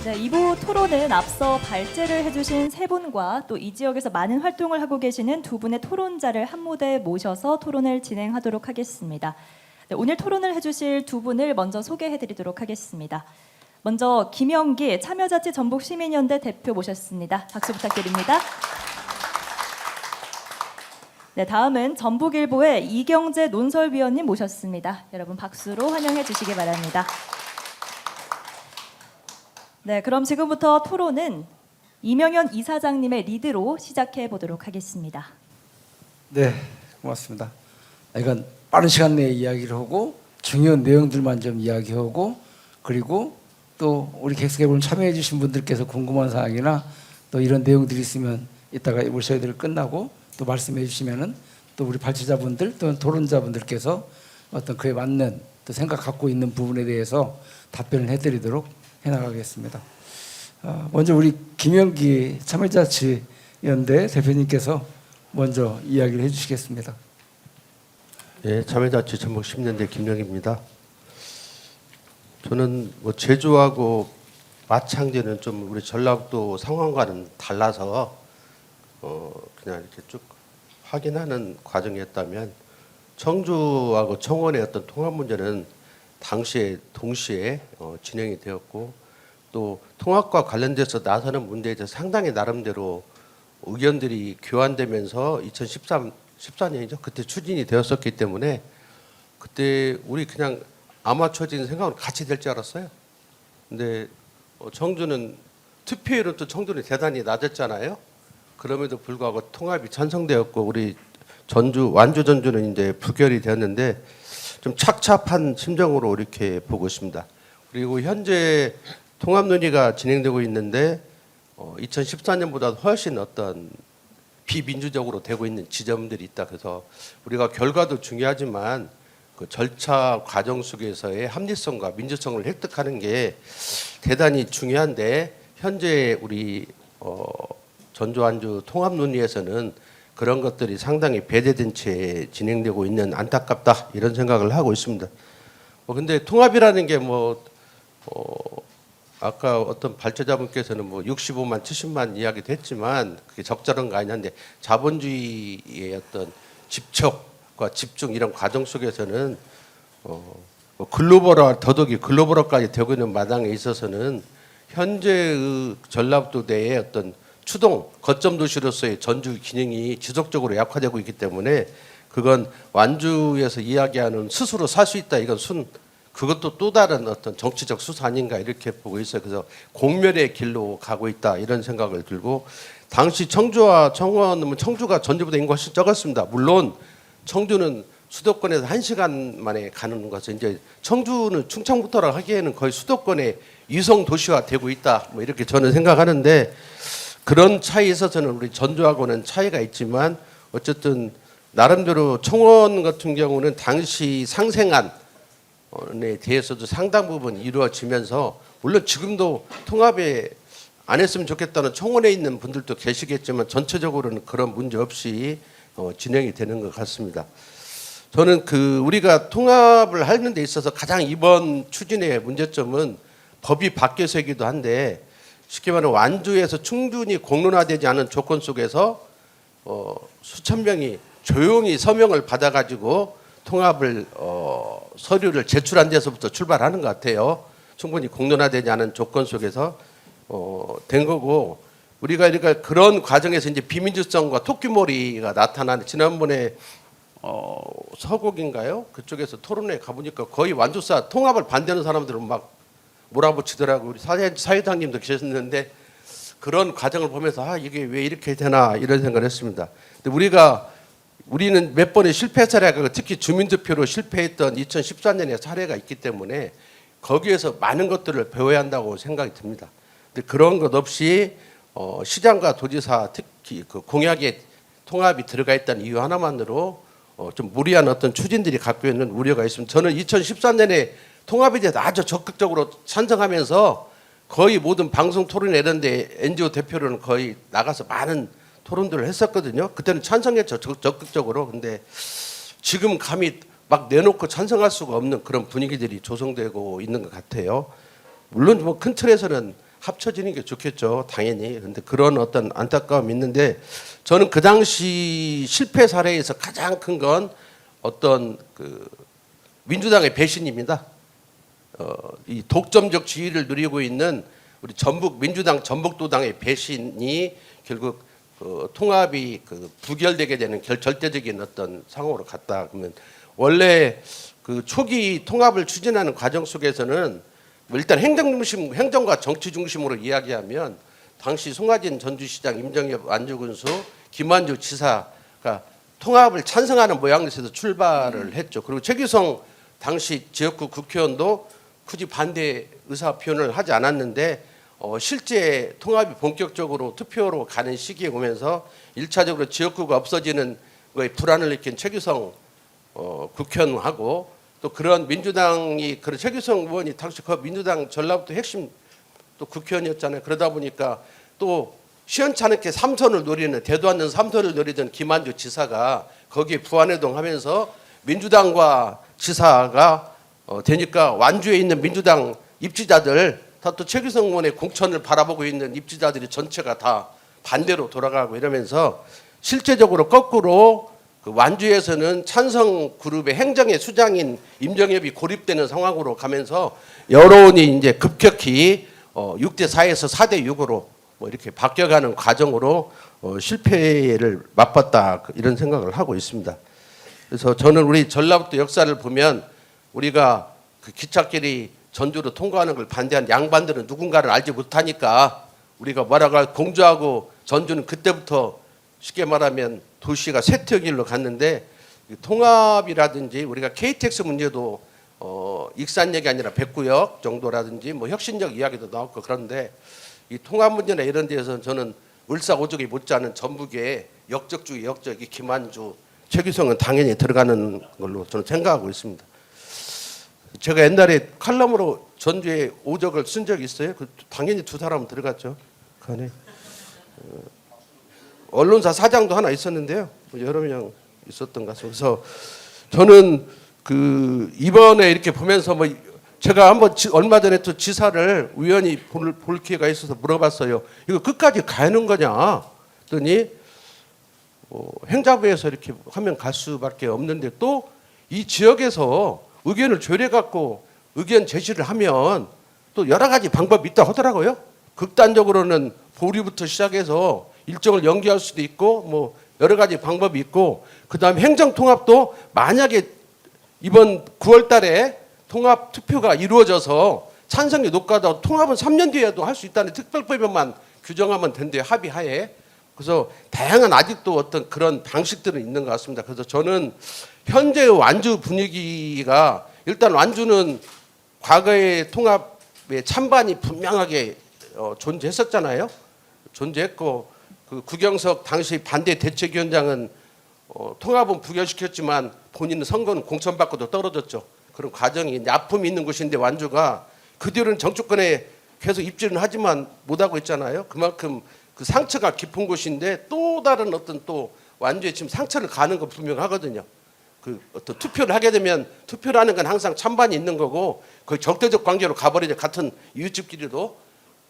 네, 2부 토론은 앞서 발제를 해주신 세 분과 또 이 지역에서 많은 활동을 하고 계시는 두 분의 토론자를 한 무대에 모셔서 토론을 진행하도록 하겠습니다. 네, 오늘 토론을 해주실 두 분을 먼저 소개해드리도록 하겠습니다. 먼저 김영기 참여자치 전북시민연대 대표 모셨습니다. 박수 부탁드립니다. 네, 다음은 전북일보의 이경재 논설위원님 모셨습니다. 여러분 박수로 환영해 주시기 바랍니다. 네, 그럼 지금부터 토론은 이명현 이사장님의 리드로 시작해 보도록 하겠습니다. 네, 고맙습니다. 이건 빠른 시간 내에 이야기를 하고 중요한 내용들만 좀 이야기하고 그리고 또 우리 객석에 참여해 주신 분들께서 궁금한 사항이나 또 이런 내용들이 있으면 이따가 월셔들이 끝나고 또 말씀해 주시면은 또 우리 발제자분들 또 토론자분들께서 어떤 그에 맞는 또 생각 갖고 있는 부분에 대해서 답변을 해드리도록 해나가겠습니다. 먼저 우리 김영기 참여자치연대 대표님께서 먼저 이야기를 해주시겠습니다. 네, 참여자치 전북 시민연대 김영기입니다. 저는 뭐 제주하고 마창제는 좀 우리 전라도 상황과는 달라서 그냥 이렇게 쭉 확인하는 과정이었다면 청주하고 청원의 어떤 통합 문제는 당시에 동시에 진행이 되었고 또 통합과 관련돼서 나서는 문제에 대해서 상당히 나름대로 의견들이 교환되면서 2014년이죠. 그때 추진이 되었었기 때문에 그때 우리 그냥 아마추어적인 생각으로 같이 될 줄 알았어요. 근데 청주는 투표율은 또 청주는 대단히 낮았잖아요. 그럼에도 불구하고 통합이 찬성되었고 우리 완주 전주는 이제 부결이 되었는데 좀 착잡한 심정으로 이렇게 보고 있습니다. 그리고 현재 통합 논의가 진행되고 있는데 2014년보다 훨씬 어떤 비민주적으로 되고 있는 지점들이 있다. 그래서 우리가 결과도 중요하지만 그 절차 과정 속에서의 합리성과 민주성을 획득하는 게 대단히 중요한데 현재 우리 전주 완주 통합 논의에서는 그런 것들이 상당히 배제된 채 진행되고 있는 안타깝다 이런 생각을 하고 있습니다. 근데 통합이라는 게 아까 어떤 발제자분께서는 65만 70만 이야기도 했지만 그게 적절한 거 아니냐는데 자본주의의 어떤 집착과 집중 이런 과정 속에서는 글로벌화 더더욱이 글로벌화까지 되고 있는 마당에 있어서는 현재의 전라도 내의 어떤 추동 거점 도시로서의 전주 기능이 지속적으로 약화되고 있기 때문에 그건 완주에서 이야기하는 스스로 살 수 있다 이건 그것도 또 다른 어떤 정치적 수사 아닌가 이렇게 보고 있어요. 그래서 공멸의 길로 가고 있다 이런 생각을 들고 당시 청주와 청원은 청주가 전주보다 인구가 훨씬 적었습니다. 물론 청주는 수도권에서 1시간 만에 가는 것은 이제 청주는 충청부터라 하기에는 거의 수도권의 위성 도시화 되고 있다 이렇게 저는 생각하는데 그런 차이에 있어서는 우리 전주하고는 차이가 있지만 어쨌든 나름대로 청원 같은 경우는 당시 상생안에 대해서도 상당 부분 이루어지면서 물론 지금도 통합에 안 했으면 좋겠다는 청원에 있는 분들도 계시겠지만 전체적으로는 그런 문제 없이 진행이 되는 것 같습니다. 저는 우리가 통합을 하는 데 있어서 가장 이번 추진의 문제점은 법이 바뀌어서이기도 한데 쉽게 말하면 완주에서 충분히 공론화되지 않은 조건 속에서 수천 명이 조용히 서명을 받아가지고 통합을 서류를 제출한 데서부터 출발하는 것 같아요. 충분히 공론화되지 않은 조건 속에서 된 거고 우리가 그런 과정에서 이제 비민주성과 토끼몰이가 나타나는 지난번에 서곡인가요? 그쪽에서 토론회 가보니까 거의 완주사 통합을 반대하는 사람들은 막 몰아붙이더라고. 우리 사회당님도 계셨는데 그런 과정을 보면서 이게 왜 이렇게 되나 이런 생각을 했습니다. 근데 우리는 몇 번의 실패 사례가 특히 주민투표로 실패했던 2014년의 사례가 있기 때문에 거기에서 많은 것들을 배워야 한다고 생각이 듭니다. 근데 그런 것 없이 시장과 도지사 특히 그 공약에 통합이 들어가 있다는 이유 하나만으로 좀 무리한 어떤 추진들이 갖고 있는 우려가 있습니다. 저는 2014년에 통합에 대해서 아주 적극적으로 찬성하면서 거의 모든 방송 토론에 이런 데 NGO 대표로는 거의 나가서 많은 토론들을 했었거든요. 그때는 찬성했죠. 적극적으로. 근데 지금 감히 막 내놓고 찬성할 수가 없는 그런 분위기들이 조성되고 있는 것 같아요. 물론 큰 틀에서는 합쳐지는 게 좋겠죠, 당연히. 근데 그런 어떤 안타까움이 있는데 저는 그 당시 실패 사례에서 가장 큰 건 어떤 그 민주당의 배신입니다. 이 독점적 지위를 누리고 있는 우리 전북 민주당 전북도당의 배신이 결국 통합이 부결되게 되는 절대적인 어떤 상황으로 갔다. 그러면 원래 그 초기 통합을 추진하는 과정 속에서는 일단 행정과 정치 중심으로 이야기하면 당시 송하진 전주시장, 임정엽 안주군수, 김완주 지사가 통합을 찬성하는 모양새에서 출발을 했죠. 그리고 최규성 당시 지역구 국회의원도 굳이 반대 의사 표현을 하지 않았는데 실제 통합이 본격적으로 투표로 가는 시기에 오면서 1차적으로 지역구가 없어지는 거에 불안을 느낀 최규성 국회의원하고 또 그런 민주당이 그런 최규성 의원이 당시 그 민주당 전라북도 핵심 또 국회의원이었잖아요. 그러다 보니까 또 시원찮게 3선을 노리는 대도 않는 3선을 노리던 김한주 지사가 거기에 부안해동하면서 민주당과 지사가 되니까 완주에 있는 민주당 입지자들 다 또 최규성 의원의 공천을 바라보고 있는 입지자들이 전체가 다 반대로 돌아가고 이러면서 실제적으로 거꾸로 그 완주에서는 찬성 그룹의 행정의 수장인 임정엽이 고립되는 상황으로 가면서 여론이 이제 급격히 6대 4에서 4대 6으로 뭐 이렇게 바뀌어가는 과정으로 실패를 맛봤다 이런 생각을 하고 있습니다. 그래서 저는 우리 전라북도 역사를 보면 우리가 그 기찻길이 전주로 통과하는 걸 반대한 양반들은 누군가를 알지 못하니까 우리가 뭐라고 공주하고 전주는 그때부터 쉽게 말하면 도시가 쇠퇴길로 갔는데 통합이라든지 우리가 KTX 문제도 익산역이 아니라 백구역 정도라든지 뭐 혁신역 이야기도 나왔고 그런데 이 통합 문제나 이런 데에서 저는 을사오적이 못지않은 전북의 역적중의 역적이 김한주, 최규성은 당연히 들어가는 걸로 저는 생각하고 있습니다. 제가 옛날에 칼럼으로 전주의 오적을 쓴 적이 있어요. 당연히 두 사람은 들어갔죠. 그 안에 언론사 사장도 하나 있었는데요. 여러 명 있었던 것 같습니다. 그래서 저는 그 이번에 이렇게 보면서 뭐 제가 한번 얼마 전에 또 지사를 우연히 볼 기회가 있어서 물어봤어요. 이거 끝까지 가는 거냐? 그랬더니 행자부에서 이렇게 하면 갈 수밖에 없는데 또 이 지역에서 의견을 조례갖고 의견 제시를 하면 또 여러 가지 방법이 있다고 하더라고요. 극단적으로는 보류부터 시작해서 일정을 연기할 수도 있고 뭐 여러 가지 방법이 있고 그다음에 행정통합도 만약에 이번 9월 달에 통합 투표가 이루어져서 찬성이 높아도 통합은 3년 뒤에도 할 수 있다는 특별법에만 규정하면 된대요. 합의하에. 그래서 다양한 아직도 어떤 그런 방식들은 있는 것 같습니다. 그래서 저는 현재의 완주 분위기가 일단 완주는 과거의 통합의 찬반이 분명하게 존재했었잖아요. 존재했고 그 구경석 당시 반대 대책위원장은 통합은 부결시켰지만 본인은 선거는 공천받고도 떨어졌죠. 그런 과정이 아픔이 있는 곳인데 완주가 그 뒤로는 정치권에 계속 입지는 하지만 못하고 있잖아요. 그만큼 그 상처가 깊은 곳인데 또 다른 어떤 또 완주에 지금 상처를 가는 거 분명하거든요. 그 어떤 투표를 하게 되면 투표를 하는 건 항상 찬반이 있는 거고 그 적대적 관계로 가버리죠. 같은 이웃집끼리도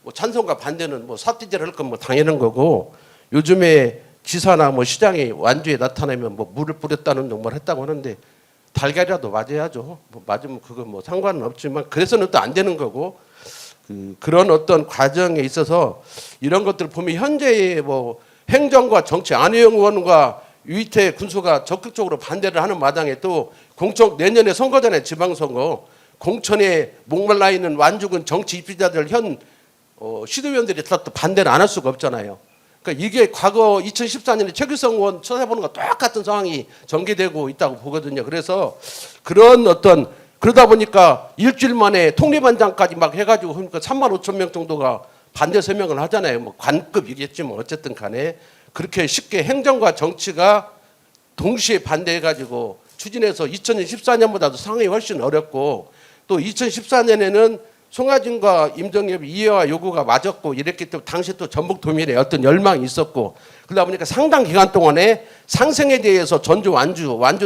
뭐 찬성과 반대는 뭐 삿대질 할 건 뭐 당연한 거고 요즘에 지사나 뭐 시장이 완주에 나타나면 뭐 물을 뿌렸다는 둥 뭘 했다고 하는데 달걀이라도 맞아야죠. 뭐 맞으면 그거 뭐 상관은 없지만 그래서는 또 안 되는 거고 그런 어떤 과정에 있어서 이런 것들을 보면 현재의 뭐 행정과 정치 안혜영 의원과 유이태 군수가 적극적으로 반대를 하는 마당에 또 공천 내년에 선거 전에 지방선거 공천에 목말라 있는 완주군 정치 입지자들 현 시도위원들이 다 또 반대를 안 할 수가 없잖아요. 그러니까 이게 과거 2014년에 최규성 의원 쳐다보는 거 똑같은 상황이 전개되고 있다고 보거든요. 그래서 그런 어떤 그러다 보니까 일주일 만에 통립원장까지 막 해가지고 그러니까 3만 5천 명 정도가 반대 서명을 하잖아요. 뭐 관급이겠지만 어쨌든 간에 그렇게 쉽게 행정과 정치가 동시에 반대해가지고 추진해서 2014년보다도 상황이 훨씬 어렵고 또 2014년에는 송하진과 임정엽이 이해와 요구가 맞았고 이랬기 때문에 당시 또 전북도민의 어떤 열망이 있었고 그러다 보니까 상당 기간 동안에 상생에 대해서 전주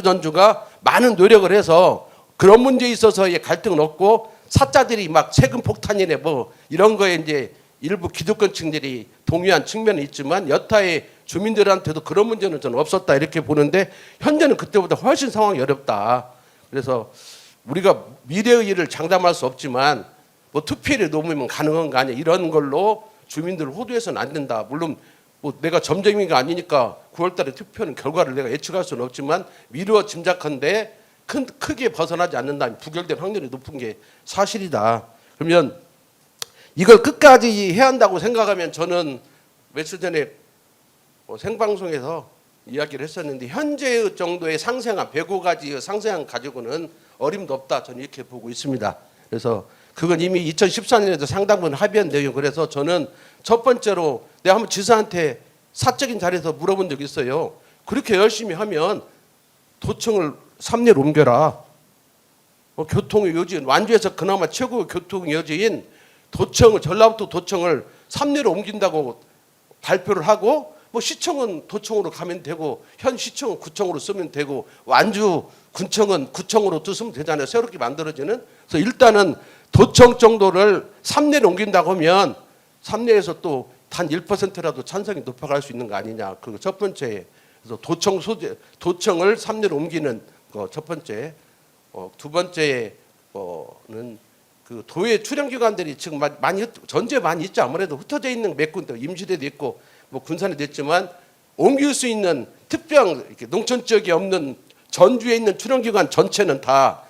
전주가 많은 노력을 해서 그런 문제에 있어서의 갈등은 없고 사자들이 막 세금 폭탄이네 뭐 이런 거에 이제 일부 기득권층들이 동의한 측면이 있지만 여타의 주민들한테도 그런 문제는 저는 없었다 이렇게 보는데 현재는 그때보다 훨씬 상황이 어렵다. 그래서 우리가 미래의 일을 장담할 수 없지만 뭐 투표율이 높으면 가능한 거 아니야 이런 걸로 주민들을 호도해서는 안 된다. 물론 뭐 내가 점쟁이가 아니니까 9월달에 투표는 결과를 내가 예측할 수는 없지만 미루어 짐작한데 크게 벗어나지 않는다면 부결될 확률이 높은 게 사실이다. 그러면 이걸 끝까지 해야 한다고 생각하면 저는 며칠 전에 생방송에서 이야기를 했었는데 현재 정도의 상생한 105가지의 상생한 가지고는 어림도 없다. 저는 이렇게 보고 있습니다. 그래서 그건 이미 2014년에도 상당 부분 합의한 내용. 그래서 저는 첫 번째로 내가 한번 지사한테 사적인 자리에서 물어본 적이 있어요. 그렇게 열심히 하면 도청을 삼내로 옮겨라. 교통의 요지인 완주에서 그나마 최고의 교통의 요지인 도청을 전라북도 도청을 삼내로 옮긴다고 발표를 하고 뭐 시청은 도청으로 가면 되고 현 시청은 구청으로 쓰면 되고 완주 군청은 구청으로 쓰면 되잖아요. 새롭게 만들어지는. 그래서 일단은 도청 정도를 삼내로 옮긴다고 하면 삼내에서 또 단 1%라도 찬성이 높아갈 수 있는 거 아니냐. 그 첫 번째. 그래서 도청을 삼내로 옮기는 거 첫 번째. 두 번째는 그 도의 출연기관들이 지금 많이 전주에 많이 있죠. 아무래도 흩어져 있는 몇 군데 임시대도 있고 뭐 군산에도 있지만 옮길 수 있는 특별 이렇게 농촌 지역에 없는 전주에 있는 출연기관 전체는 다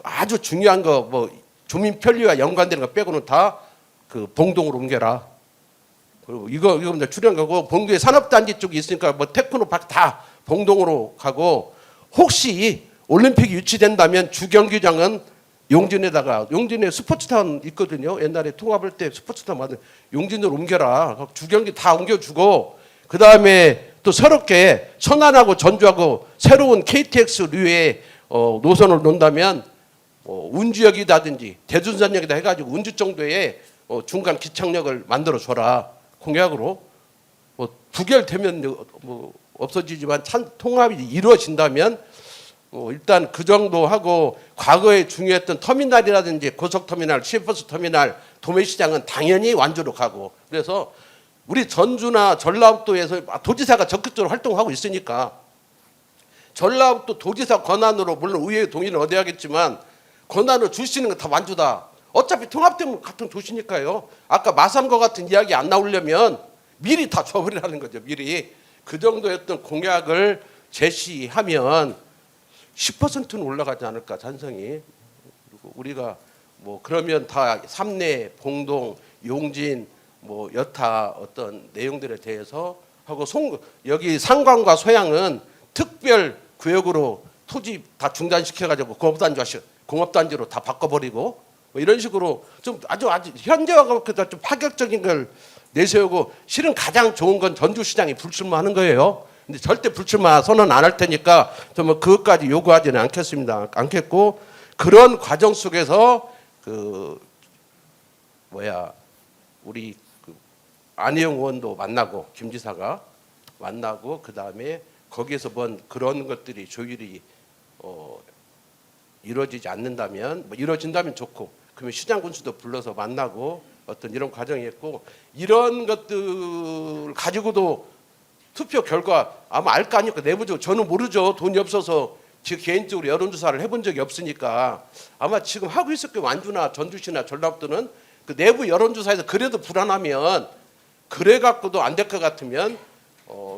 아주 중요한 거 뭐 주민 편리와 연관되는 거 빼고는 다 그 봉동으로 옮겨라. 그리고 이거 이제 출연가고 봉도에 산업단지 쪽이 있으니까 뭐 테크노파크 다 봉동으로 가고 혹시 올림픽이 유치된다면 주경기장은 용진에다가 용진에 스포츠타운 있거든요. 옛날에 통합할 때 스포츠타운 만든 용진으로 옮겨라. 주경기 다 옮겨주고 그 다음에 또 새롭게 천안하고 전주하고 새로운 KTX류의 노선을 놓는다면 운주역이라든지 대둔산역이다 해가지고 운주 정도의 중간 기착역을 만들어 줘라. 공약으로 뭐 부결되면 뭐 없어지지만 통합이 이루어진다면 일단 그 정도 하고 과거에 중요했던 터미널이라든지 고속터미널, 시외버스 터미널, 도매시장은 당연히 완주로 가고 그래서 우리 전주나 전라북도에서 도지사가 적극적으로 활동하고 있으니까 전라북도 도지사 권한으로 물론 의회의 동의는 얻어야겠지만 권한을 줄 수 있는 건 다 완주다. 어차피 통합되면 같은 도시니까요. 아까 마산과 같은 이야기 안 나오려면 미리 다 줘버리라는 거죠. 미리 그 정도의 어떤 공약을 제시하면 10%는 올라가지 않을까 찬성이. 그리고 우리가 뭐 그러면 다 삼내, 봉동, 용진 뭐 여타 어떤 내용들에 대해서 하고 여기 상관과 소양은 특별 구역으로 토지 다 중단시켜가지고 공업단지로 다 바꿔버리고 뭐 이런 식으로 좀 아주 현재와 좀 파격적인 걸 내세우고 실은 가장 좋은 건 전주시장이 불출마하는 거예요. 근데 절대 불출마 선언 안 할 테니까 뭐 그것까지 요구하지는 않겠고 그런 과정 속에서 우리 안희영 의원도 만나고 김 지사가 만나고 그 다음에 거기에서 뭔 그런 것들이 조율이 이루어지지 않는다면 뭐 이루어진다면 좋고 그러면 시장 군수도 불러서 만나고 어떤 이런 과정이었고 이런 것들 가지고도 투표 결과 아마 알 거 아니까 내부적으로 저는 모르죠. 돈이 없어서 제 개인적으로 여론조사를 해본 적이 없으니까 아마 지금 하고 있을 거예요. 완주나 전주시나 전라북도는 그 내부 여론조사에서 그래도 불안하면 그래 갖고도 안 될 것 같으면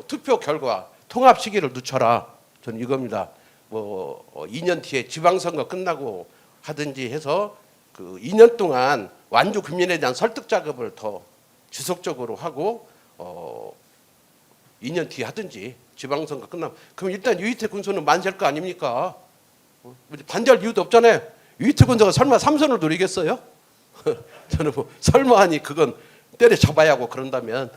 투표 결과 통합 시기를 늦춰라. 저는 이겁니다. 뭐 2년 뒤에 지방선거 끝나고 하든지 해서 그 2년 동안 완주 국민에 대한 설득 작업을 더 지속적으로 하고 2년 뒤에 하든지 지방선거 끝나면 그럼 일단 유이태 군수는 만세할 거 아닙니까? 반대할 이유도 없잖아요. 유이태 군수가 설마 3선을 노리겠어요? 저는 뭐 설마 하니 그건 때려잡아야 하고 그런다면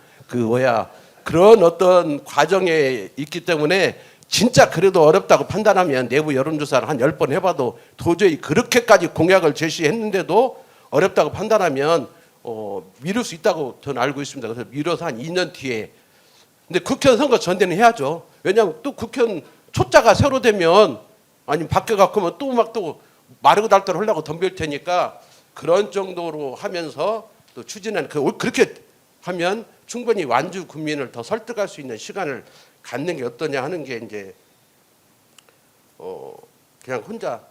그런 어떤 과정에 있기 때문에 진짜 그래도 어렵다고 판단하면 내부 여론조사를 한 10번 해봐도 도저히 그렇게까지 공약을 제시했는데도 어렵다고 판단하면 미룰 수 있다고 저는 알고 있습니다. 그래서 미뤄서 한 2년 뒤에 근데 국회의원 선거 전에는 해야죠. 왜냐하면 또 국회의원 초짜가 새로 되면 아니면 바뀌어갖고 또 막 또 마르고 닳도록 하려고 덤빌 테니까 그런 정도로 하면서 또 추진하는 그렇게 하면 충분히 완주 국민을 더 설득할 수 있는 시간을 갖는 게 어떠냐 하는 게 이제 그냥 혼자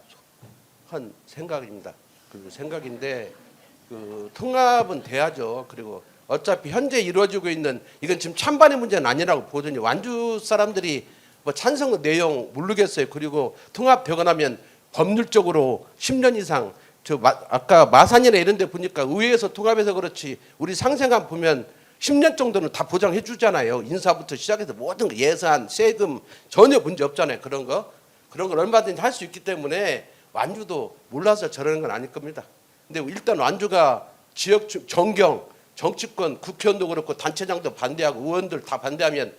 한 생각입니다. 그 생각인데 그 통합은 돼야죠. 그리고 어차피 현재 이루어지고 있는 이건 지금 찬반의 문제는 아니라고 보더니 완주 사람들이 뭐 찬성 내용 모르겠어요. 그리고 통합되고 나면 법률적으로 10년 이상 아까 마산이나 이런 데 보니까 의회에서 통합해서 그렇지 우리 상생안 보면 10년 정도는 다 보장해 주잖아요. 인사부터 시작해서 모든 거 예산, 세금 전혀 문제 없잖아요. 그런 걸 얼마든지 할 수 있기 때문에 완주도 몰라서 저러는 건 아닐 겁니다. 근데 일단 완주가 지역 정경, 정치권, 국회의원도 그렇고 단체장도 반대하고 의원들 다 반대하면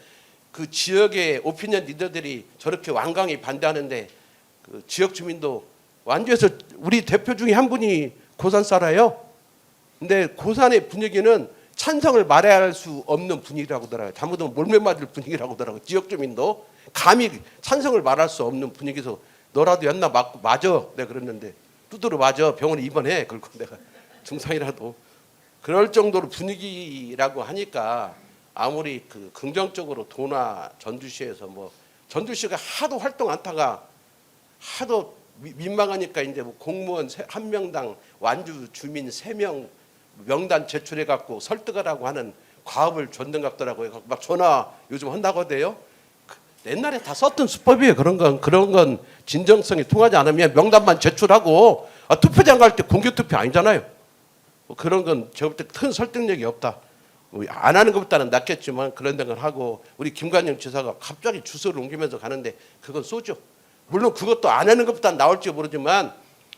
그 지역의 오피니언 리더들이 저렇게 완강히 반대하는데 그 지역 주민도 완주에서 우리 대표 중에 한 분이 고산 살아요. 근데 고산의 분위기는 찬성을 말해야 할 수 없는 분위기라고 하더라고요. 잘못하면 몰매 맞을 분위기라고 하더라고요. 지역 주민도 감히 찬성을 말할 수 없는 분위기에서 너라도 였나 맞고 맞아. 내가 그랬는데 두드러 맞아. 병원에 입원해. 그리고 내가 중상이라도 그럴 정도로 분위기라고 하니까 아무리 그 긍정적으로 도나 전주시에서 뭐 전주시가 하도 활동 안 타가 하도 민망하니까 이제 뭐 공무원 한 명당 완주 주민 3명 명단 제출해 갖고 설득하라고 하는 과업을 줬는 것 같더라고요. 막 전화 요즘 한다고 하대요. 옛날에 다 썼던 수법이에요. 그런 건 진정성이 통하지 않으면 명단만 제출하고 투표장 갈 때 공개 투표 아니잖아요. 뭐 그런 건 제가 볼 때 큰 설득력이 없다. 안 하는 것보다는 낫겠지만 그런 걸 하고 우리 김관영 지사가 갑자기 주소를 옮기면서 가는데 그건 쏘죠. 물론 그것도 안 하는 것보다는 나올지 모르지만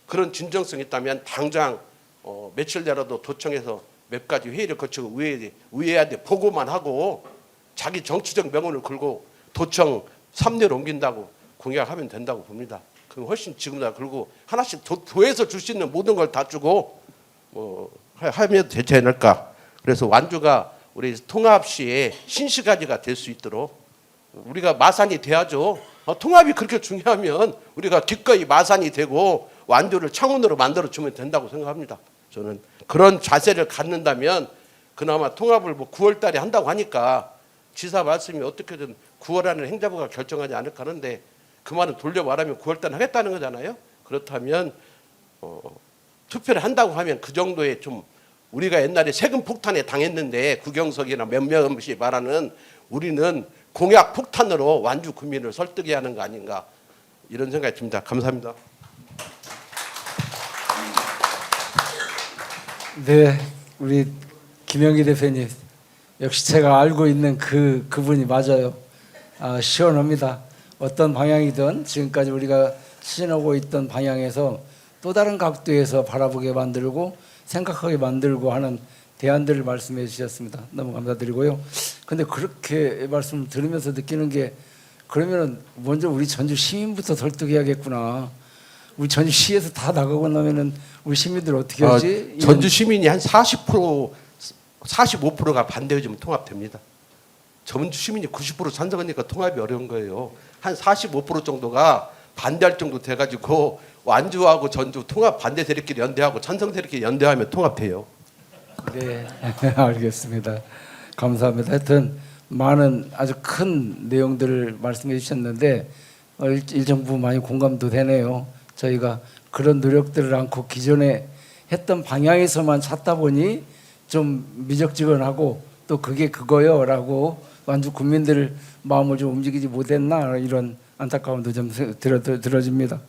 그런 진정성이 있다면 당장 며칠 내라도 도청에서 몇 가지 회의를 거치고 의회한테 보고만 하고 자기 정치적 명운을 걸고 도청 3례로 옮긴다고 공약하면 된다고 봅니다. 그럼 훨씬 지금보다 그리고 하나씩 도에서 줄 수 있는 모든 걸 다 주고 하면 되지 않을까. 그래서 완주가 우리 통합시의 신시가지가 될 수 있도록 우리가 마산이 돼야죠. 통합이 그렇게 중요하면 우리가 기꺼이 마산이 되고 완주를 창원으로 만들어 주면 된다고 생각합니다. 저는 그런 자세를 갖는다면 그나마 통합을 뭐 9월 달에 한다고 하니까 지사 말씀이 어떻게든 9월 안에 행자부가 결정하지 않을까 하는데 그 말은 돌려 말하면 9월 달에 하겠다는 거잖아요. 그렇다면 투표를 한다고 하면 그 정도의 좀 우리가 옛날에 세금 폭탄에 당했는데 구경석이나 몇몇이 말하는 우리는 공약 폭탄으로 완주 국민을 설득해야 하는 거 아닌가 이런 생각이 듭니다. 감사합니다. 네, 우리 김영기 대표님 역시 제가 알고 있는 그분이 맞아요. 시원합니다. 어떤 방향이든 지금까지 우리가 추진하고 있던 방향에서 또 다른 각도에서 바라보게 만들고 생각하게 만들고 하는 대안들을 말씀해 주셨습니다. 너무 감사드리고요. 근데 그렇게 말씀 들으면서 느끼는 게 그러면은 먼저 우리 전주 시민부터 설득해야겠구나. 우리 전주시에서 다 나가고 나면은 우리 시민들 어떻게 하지? 전주 시민이 한 40%, 45%가 반대해주면 통합됩니다. 전주 시민이 90% 찬성하니까 통합이 어려운 거예요. 한 45% 정도가 반대할 정도 돼가지고 완주하고 전주 통합 반대 세력끼리 연대하고 찬성 세력끼리 연대하면 통합돼요. 네, 알겠습니다. 감사합니다. 하여튼 많은 아주 큰 내용들을 말씀해 주셨는데 일정 부분 많이 공감도 되네요. 저희가 그런 노력들을 않고 기존에 했던 방향에서만 찾다 보니 좀 미적지근하고 또 그게 그거요라고 완주 국민들 마음을 좀 움직이지 못했나 이런 안타까움도 좀 들어집니다.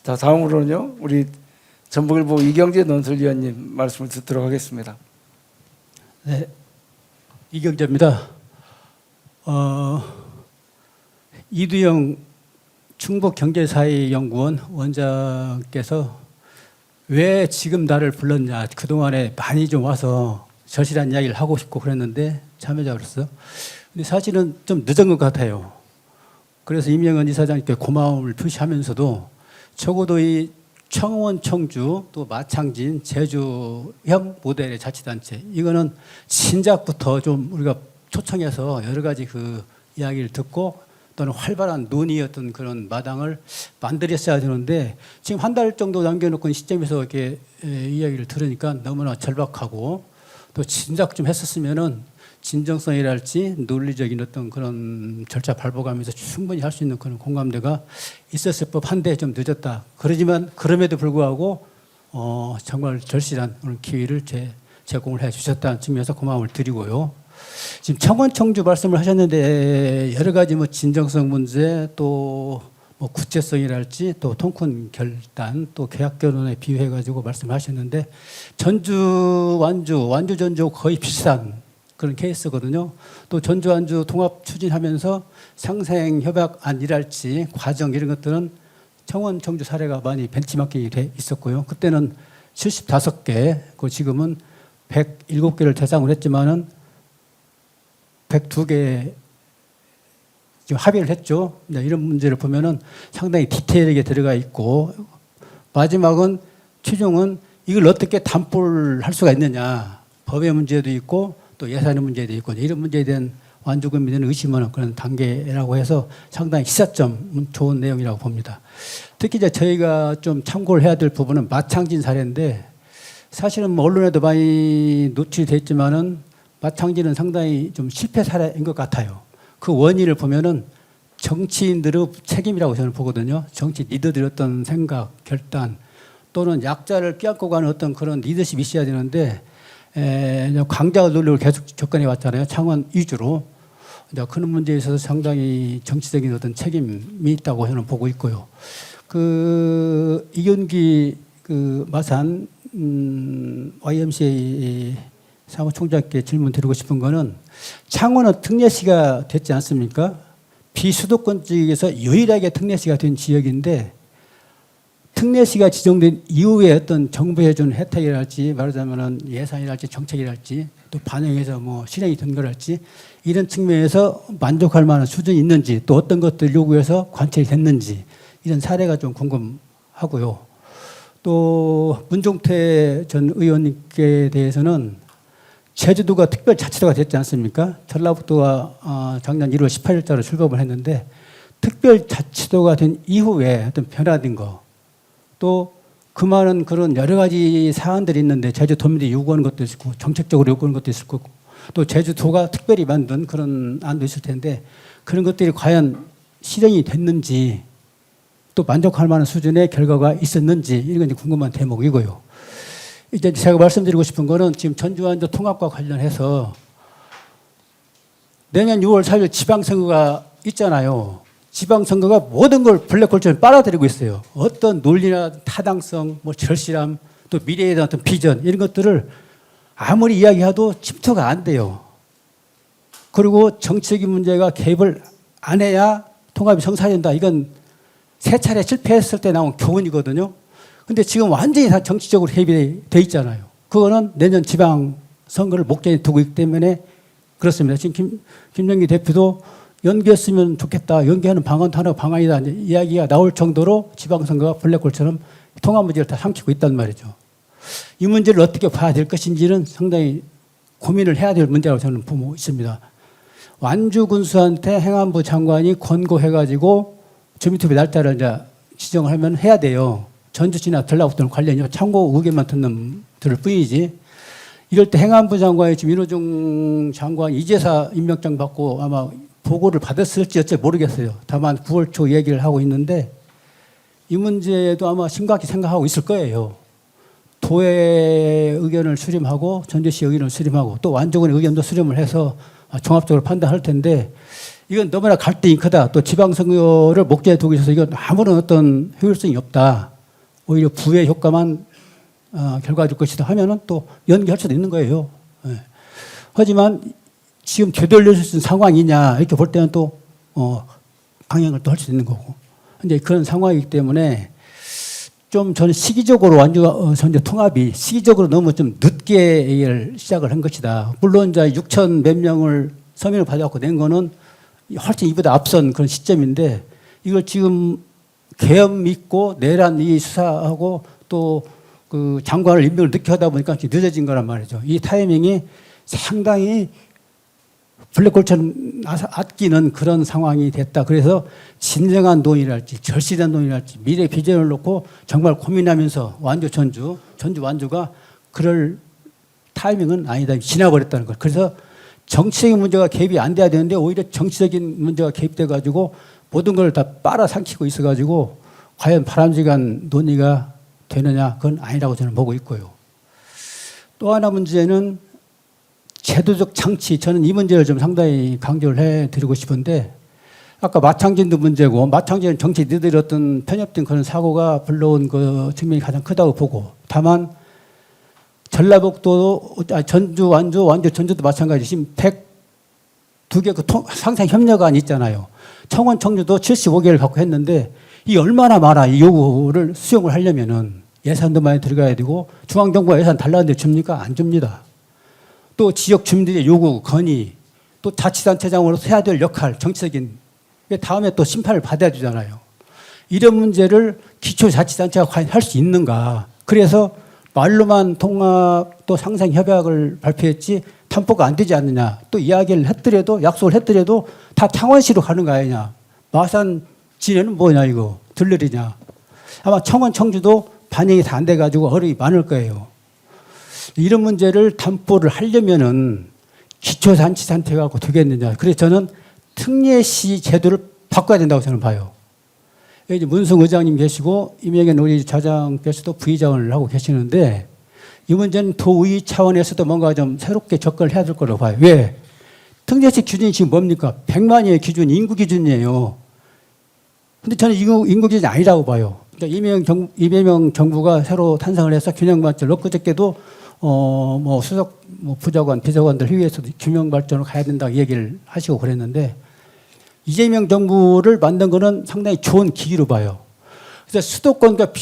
자, 다음으로는요 우리 전북일보 이경재 논설위원님 말씀을 듣도록 하겠습니다. 네, 이경재입니다. 이두영 충북경제사회연구원 원장께서 왜 지금 나를 불렀냐, 그동안에 많이 좀 와서 절실한 이야기를 하고 싶고 그랬는데 참여자로서 근데 사실은 좀 늦은 것 같아요. 그래서 임영은 이사장님께 고마움을 표시하면서도 적어도 이 청원, 청주, 또 마창진, 제주형 모델의 자치단체 이거는 신작부터 좀 우리가 초청해서 여러 가지 그 이야기를 듣고 또는 활발한 논의였던 그런 마당을 만들었어야 되는데 지금 한 달 정도 남겨놓고 시점에서 이렇게 이야기를 들으니까 너무나 절박하고 또 진작 좀 했었으면은 진정성이랄지 논리적인 어떤 그런 절차 밟아가면서 충분히 할 수 있는 그런 공감대가 있었을 법한데 좀 늦었다. 그러지만 그럼에도 불구하고 정말 절실한 그런 기회를 제공을 해 주셨다는 측면에서 고마움을 드리고요. 지금 청원 청주 말씀을 하셨는데 여러 가지 뭐 진정성 문제 또 뭐 구체성이랄지 또 통큰 결단 또 계약 결혼에 비유해 가지고 말씀하셨는데 전주 완주 전주 거의 비슷한 그런 케이스거든요. 또 전주 완주 통합 추진하면서 상생 협약안이랄지 과정 이런 것들은 청원 청주 사례가 많이 벤치마킹이 돼 있었고요. 그때는 75개, 그 지금은 107개를 대상으로 했지만은 102개 지금 합의를 했죠. 이런 문제를 보면은 상당히 디테일하게 들어가 있고 마지막은 최종은 이걸 어떻게 담보를 할 수가 있느냐. 법의 문제도 있고 또 예산의 문제도 있고 이런 문제에 대한 완주금에 대한 의심하는 그런 단계라고 해서 상당히 시사점 좋은 내용이라고 봅니다. 특히 이제 저희가 좀 참고를 해야 될 부분은 마창진 사례인데 사실은 뭐 언론에도 많이 노출이 됐지만은 마창진은 상당히 좀 실패 사례인 것 같아요. 그 원인을 보면은 정치인들의 책임이라고 저는 보거든요. 정치 리더들의 어떤 생각, 결단 또는 약자를 껴안고 가는 어떤 그런 리더십이 있어야 되는데 강자의 논리를 계속 접근해 왔잖아요. 창원 위주로. 그런 문제에 있어서 상당히 정치적인 어떤 책임이 있다고 저는 보고 있고요. 그 이경기 그 마산 YMCA 사무총장께 질문 드리고 싶은 거는 창원은 특례시가 됐지 않습니까? 비수도권 지역에서 유일하게 특례시가 된 지역인데 특례시가 지정된 이후에 어떤 정부에 준 혜택이랄지 말하자면은 예산이랄지 정책이랄지 또 반영해서 뭐 실행이 된 거랄지 이런 측면에서 만족할 만한 수준이 있는지 또 어떤 것들 요구해서 관철이 됐는지 이런 사례가 좀 궁금하고요. 또 문종태 전 의원님께 대해서는 제주도가 특별자치도가 됐지 않습니까? 전라북도가 작년 1월 18일자로 출범을 했는데 특별자치도가 된 이후에 어떤 변화된 거 또 그 많은 그런 여러 가지 사안들이 있는데 제주도민들이 요구하는 것도 있고 정책적으로 요구하는 것도 있을 거고 또 제주도가 특별히 만든 그런 안도 있을 텐데 그런 것들이 과연 실행이 됐는지 또 만족할 만한 수준의 결과가 있었는지 이런 건 궁금한 대목이고요. 이제 제가 말씀드리고 싶은 거는 지금 전주완주 통합과 관련해서 내년 6월 4일 지방선거가 있잖아요. 지방선거가 모든 걸 블랙홀처럼 빨아들이고 있어요. 어떤 논리나 타당성, 뭐 절실함, 또 미래에 대한 어떤 비전 이런 것들을 아무리 이야기해도 침투가 안 돼요. 그리고 정치적인 문제가 개입을 안 해야 통합이 성사된다. 이건 세 차례 실패했을 때 나온 교훈이거든요. 근데 지금 완전히 다 정치적으로 개입이 돼 있잖아요. 그거는 내년 지방선거를 목전에 두고 있기 때문에 그렇습니다. 지금 김영기 대표도 연기했으면 좋겠다. 연기하는 방안도 하나가 방안이다. 이야기가 나올 정도로 지방선거가 블랙홀처럼 통합 문제를 다 삼키고 있단 말이죠. 이 문제를 어떻게 봐야 될 것인지는 상당히 고민을 해야 될 문제라고 저는 보고 있습니다. 완주 군수한테 행안부 장관이 권고해가지고 주민투표 날짜를 이제 지정을 하면 해야 돼요. 전주시나 전라북도는 관련이 참고 의견만 듣는 들을 뿐이지. 이럴 때 행안부 장관이 지금 윤호중 장관 이제사 임명장 받고 아마 보고를 받았을지 어째 모르겠어요. 다만 9월 초 얘기를 하고 있는데 이 문제도 아마 심각히 생각하고 있을 거예요. 도의 의견을 수렴하고 전주시 의견을 수렴하고 또 완주군의 의견도 수렴을 해서 종합적으로 판단할 텐데 이건 너무나 갈등이 크다. 또 지방선거를 목전에 두고 있어서 이건 아무런 어떤 효율성이 없다. 오히려 부의 효과만 결과 줄 것이다 하면은 또 연기할 수도 있는 거예요. 네. 하지만 지금 되돌릴 수 있는 상황이냐 이렇게 볼 때는 또 강행을 또 할 수 있는 거고. 이제 그런 상황이기 때문에 좀 저는 시기적으로 완주 전제 통합이 시기적으로 너무 좀 늦게 시작을 한 것이다. 물론 이제 6천 몇 명을 서명을 받아갖고 낸 거는 훨씬 이보다 앞선 그런 시점인데 이걸 지금 계엄 있고 내란 이 수사하고 또 그 장관을 임명을 늦게 하다 보니까 늦어진 거란 말이죠. 이 타이밍이 상당히 블랙홀처럼 아끼는 그런 상황이 됐다. 그래서 진정한 논의랄지 절실한 논의랄지 미래 비전을 놓고 정말 고민하면서 완주 완주가 그럴 타이밍은 아니다. 지나버렸다는 것. 그래서 정치적인 문제가 개입이 안 돼야 되는데 오히려 정치적인 문제가 개입돼 가지고 모든 걸 다 빨아삼키고 있어 가지고 과연 바람직한 논의가 되느냐, 그건 아니라고 저는 보고 있고요. 또 하나 문제는 제도적 장치, 저는 이 문제를 좀 상당히 강조를 해드리고 싶은데, 아까 마창진도 문제고, 마창진은 정치 니들이 어떤 편협된 그런 사고가 불러온 그 측면이 가장 크다고 보고, 다만 전라북도, 전주, 완주, 전주도 마찬가지. 지금 102개 그 상생 협력안이 있잖아요. 청원 청주도 75개를 갖고 했는데 이 얼마나 많아, 이 요구를 수용을 하려면은 예산도 많이 들어가야 되고, 중앙정부가 예산 달라는데 줍니까? 안 줍니다. 또 지역 주민들의 요구, 건의, 또 자치단체장으로서 해야 될 역할, 정치적인, 다음에 또 심판을 받아야 되잖아요. 이런 문제를 기초자치단체가 과연 할 수 있는가. 그래서 말로만 통합 또 상생협약을 발표했지 담보가 안 되지 않느냐. 또 이야기를 했더라도, 약속을 했더라도 다 창원시로 가는 거 아니냐. 마산 지내는 뭐냐 이거. 들러리냐. 아마 청원 청주도 반영이 다 안 돼가지고 어려움이 많을 거예요. 이런 문제를 담보를 하려면은 기초자치단체가 갖고 되겠느냐. 그래서 저는 특례시 제도를 바꿔야 된다고 저는 봐요. 여기 문승 의장님 계시고 이명현 우리 좌장께서도 부의장을 하고 계시는데 이 문제는 도의 차원에서도 뭔가 좀 새롭게 접근을 해야 될 거라고 봐요. 왜? 특례시 기준이 지금 뭡니까? 100만이에요. 기준, 인구 기준이에요. 근데 저는 인구 기준이 아니라고 봐요. 그러니까 이재명 정부가 새로 탄생을 해서 균형발전, 엊그저께도 뭐 수석 부장관, 비서관들 회의에서도 균형발전으로 가야 된다고 얘기를 하시고 그랬는데 이재명 정부를 만든 거는 상당히 좋은 기기로 봐요. 그래서 수도권과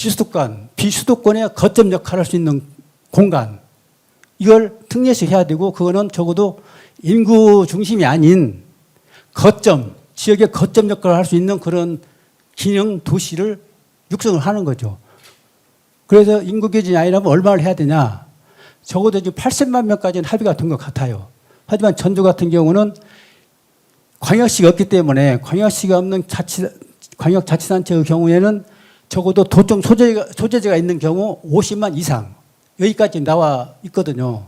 비수도권의 거점 역할을 할 수 있는 공간, 이걸 특례시 해야 되고, 그거는 적어도 인구 중심이 아닌 거점, 지역의 거점 역할을 할 수 있는 그런 기능 도시를 육성을 하는 거죠. 그래서 인구 기준이 아니라면 얼마를 해야 되냐? 적어도 지금 80만 명까지는 합의가 된 것 같아요. 하지만 전주 같은 경우는 광역시가 없기 때문에 광역시가 없는 광역자치단체의 경우에는 적어도 도청 소재지가 있는 경우 50만 이상 여기까지 나와 있거든요.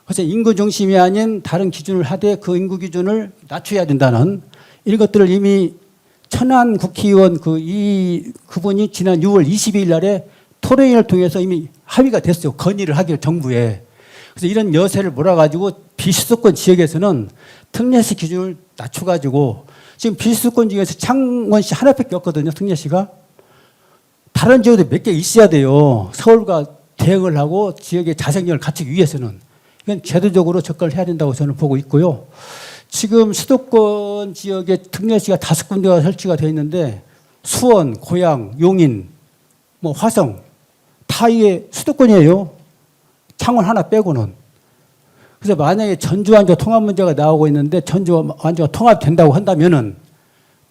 그래서 인구 중심이 아닌 다른 기준을 하되 그 인구 기준을 낮춰야 된다는 이런 것들을 이미 천안 국회의원 그분이 지난 6월 22일 날에 토론회를 통해서 이미 합의가 됐어요. 건의를 하기로 정부에. 그래서 이런 여세를 몰아가지고 비수도권 지역에서는 특례시 기준을 낮춰가지고 지금 비수도권 지역에서 창원시 하나밖에 없거든요. 특례시가. 다른 지역도 몇 개 있어야 돼요. 서울과 대응을 하고 지역의 자생력을 갖추기 위해서는. 이건 제도적으로 접근을 해야 된다고 저는 보고 있고요. 지금 수도권 지역에 특례시가 5군데가 설치가 되어 있는데 수원, 고양, 용인, 뭐 화성 다 이게 수도권이에요. 창원 하나 빼고는. 그래서 만약에 전주 완주 통합 문제가 나오고 있는데 전주 완주가 통합된다고 한다면은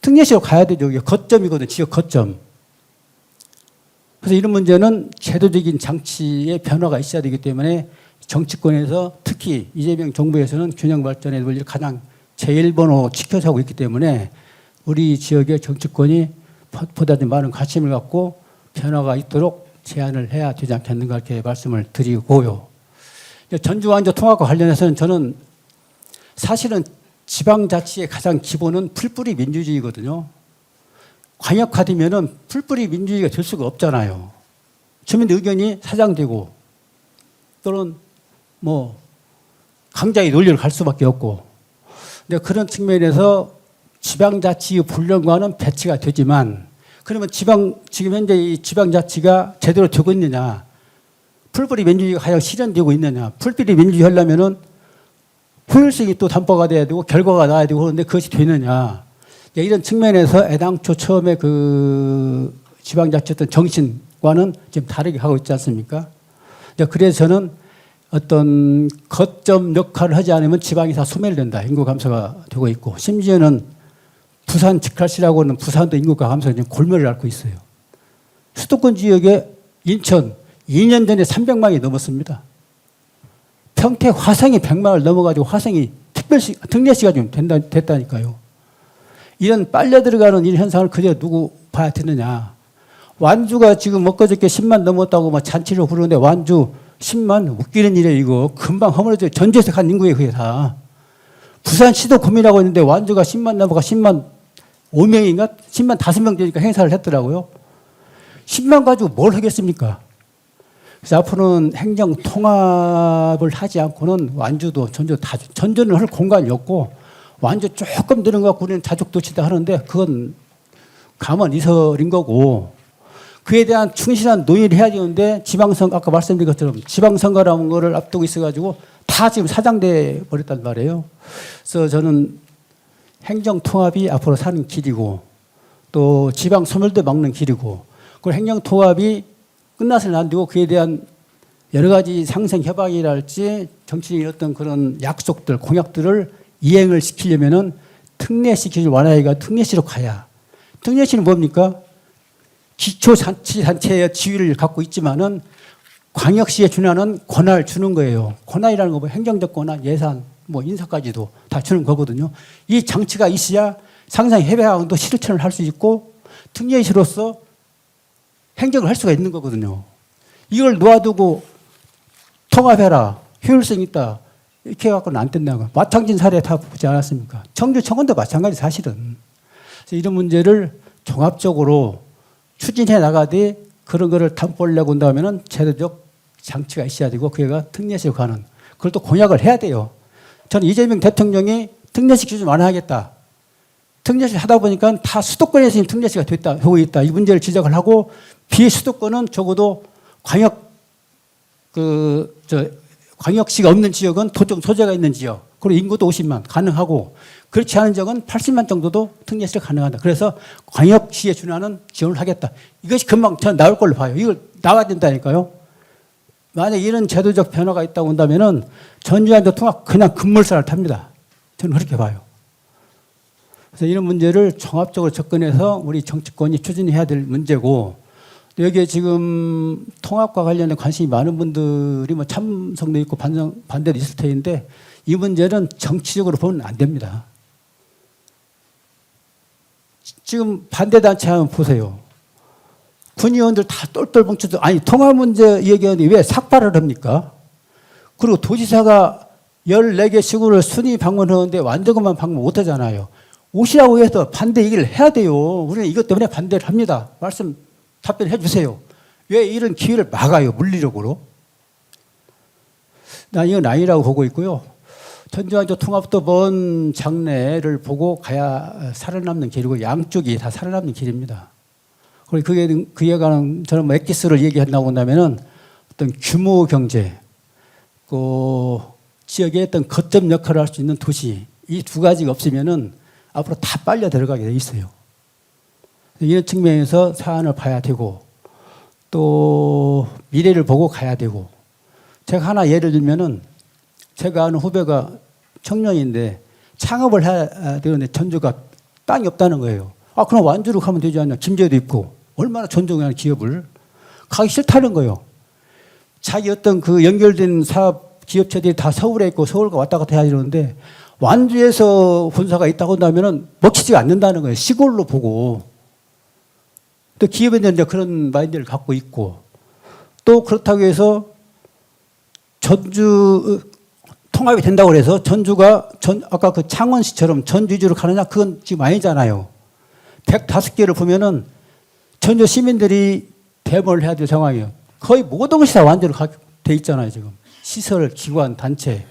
특례시로 가야 되죠. 이게 거점이거든요. 지역 거점. 그래서 이런 문제는 제도적인 장치의 변화가 있어야 되기 때문에 정치권에서 특히 이재명 정부에서는 균형 발전의 논리를 가장 제1번호 지켜서 하고 있기 때문에 우리 지역의 정치권이 보다 더 많은 관심을 갖고 변화가 있도록 제안을 해야 되지 않겠는가 이렇게 말씀을 드리고요. 전주 완주 통합과 관련해서는 저는 사실은 지방자치의 가장 기본은 풀뿌리 민주주의거든요. 광역화되면은 풀뿌리 민주주의가 될 수가 없잖아요. 주민 의견이 사장되고 또는 뭐 강자의 논리를 갈 수밖에 없고. 근데 그런 측면에서 지방자치의 분량과는 배치가 되지만 그러면 지금 현재 이 지방자치가 제대로 되고 있느냐? 풀뿌리 민주주의가 과연 실현되고 있느냐? 풀뿌리 민주주의 하려면은 효율성이 또 담보가 돼야 되고 결과가 나와야 되고 그런데 그것이 되느냐? 이런 측면에서 애당초 처음에 그 지방자치 어떤 정신과는 지금 다르게 하고 있지 않습니까? 그래서 저는 어떤 거점 역할을 하지 않으면 지방이 다 소멸된다. 인구 감소가 되고 있고 심지어는 부산 직할시라고 하는 부산도 인구가 감소가 지금 골머리를 앓고 있어요. 수도권 지역에 인천 2년 전에 300만이 넘었습니다. 평택 화성이 100만을 넘어가지고 화성이 특례시가 좀 됐다니까요. 이런 빨려 들어가는 이런 현상을 그대로 누구 봐야 되느냐. 완주가 지금 엊그저께 10만 넘었다고 막 잔치를 부르는데 완주 10만 웃기는 일이에요. 이거 금방 허물어져요. 전주에서 간 인구예요. 그게 다. 부산시도 고민하고 있는데 완주가 10만 넘어가 10만 5명인가 10만 5명 되니까 행사를 했더라고요. 10만 가지고 뭘 하겠습니까? 그래서 앞으로는 행정 통합을 하지 않고는 완주도 전주도 다 전주는 할 공간이 없고 완주 조금 드는 거 갖고 우리는 자족도시다 하는데 그건 가만 이설인 거고 그에 대한 충실한 논의를 해야 되는데 지방선거 아까 말씀드린 것처럼 지방선거라는 거를 앞두고 있어가지고 다 지금 사장돼 버렸단 말이에요. 그래서 저는 행정 통합이 앞으로 사는 길이고 또 지방 소멸도 막는 길이고 그리고 행정 통합이 끝나서는 안 되고 그에 대한 여러 가지 상생 협약이랄지 정치적인 어떤 그런 약속들 공약들을 이행을 시키려면은 특례시키를 완화해가 특례시로 가야 특례시는 뭡니까? 기초자치단체의 지위를 갖고 있지만은 광역시에 준하는 권한을 주는 거예요. 권한이라는 거 뭐 행정적 권한, 예산, 뭐 인사까지도 다 주는 거거든요. 이 장치가 있어야 상상 협약도 실천을 할 수 있고 특례시로서 행정을 할 수가 있는 거거든요. 이걸 놓아두고 통합해라, 효율성 있다 이렇게 해갖고는 안 된다고. 마찬가지 사례 다 보지 않았습니까? 청주청원도 마찬가지 사실은. 그래서 이런 문제를 종합적으로 추진해 나가되 그런 거를 담보려고 한다면은 제도적 장치가 있어야 되고 그게가 특례시로 가는 그걸 또 공약을 해야 돼요. 저는 이재명 대통령이 특례시 기준 완화하겠다. 특례시 하다 보니까 다 수도권에서 특례시가 됐다, 하고 있다. 이 문제를 지적을 하고 비수도권은 적어도 광역시가 없는 지역은 도청 소재가 있는 지역 그리고 인구도 50만 가능하고 그렇지 않은 지역은 80만 정도도 특례시가 가능하다. 그래서 광역시에 준하는 지원을 하겠다. 이것이 금방 전 나올 걸로 봐요. 이걸 나와야 된다니까요. 만약 이런 제도적 변화가 있다고 한다면은 전주한도 통합 그냥 급물살을 탑니다. 저는 그렇게 봐요. 그래서 이런 문제를 종합적으로 접근해서 우리 정치권이 추진해야 될 문제고 여기에 지금 통합과 관련해 관심이 많은 분들이 뭐 참석도 있고 반대도 있을 텐데 이 문제는 정치적으로 보면 안 됩니다. 지금 반대단체 한번 보세요. 군의원들 다 똘똘 뭉쳐서 아니 통합 문제 얘기하는데 왜 삭발을 합니까? 그리고 도지사가 14개 시군을 순위 방문하는데 완전만 방문 못 하잖아요. 오시라고 해서 반대 얘기를 해야 돼요. 우리는 이것 때문에 반대를 합니다. 답변해 주세요. 왜 이런 기회를 막아요? 물리력으로. 난 이건 아니라고 보고 있고요. 전주완주 통합도 먼 장래를 보고 가야 살아남는 길이고 양쪽이 다 살아남는 길입니다. 그리고 그에 관한 저는 뭐 엑기스를 얘기한다고 한다면은 어떤 규모 경제, 그 지역의 어떤 거점 역할을 할 수 있는 도시 이 두 가지가 없으면은 앞으로 다 빨려 들어가게 돼 있어요. 이런 측면에서 사안을 봐야 되고 또 미래를 보고 가야 되고 제가 하나 예를 들면은 제가 아는 후배가 청년인데 창업을 해야 되는데 전주가 땅이 없다는 거예요. 아 그럼 완주로 가면 되지 않냐. 김제도 있고 얼마나 존중하는 기업을 가기 싫다는 거예요. 자기 어떤 그 연결된 사업 기업체들이 다 서울에 있고 서울과 왔다 갔다 해야 되는데 완주에서 본사가 있다고 한다면은 먹히지가 않는다는 거예요. 시골로 보고. 또 기업에는 이제 그런 마인드를 갖고 있고 또 그렇다고 해서 전주 통합이 된다고 해서 전주가 아까 그 창원시처럼 전주 위주로 가느냐 그건 지금 아니잖아요. 105개를 보면은 전주 시민들이 대모를 해야 될 상황이에요. 거의 모든 것이 다 완전히 돼 있잖아요 지금. 시설, 기관, 단체,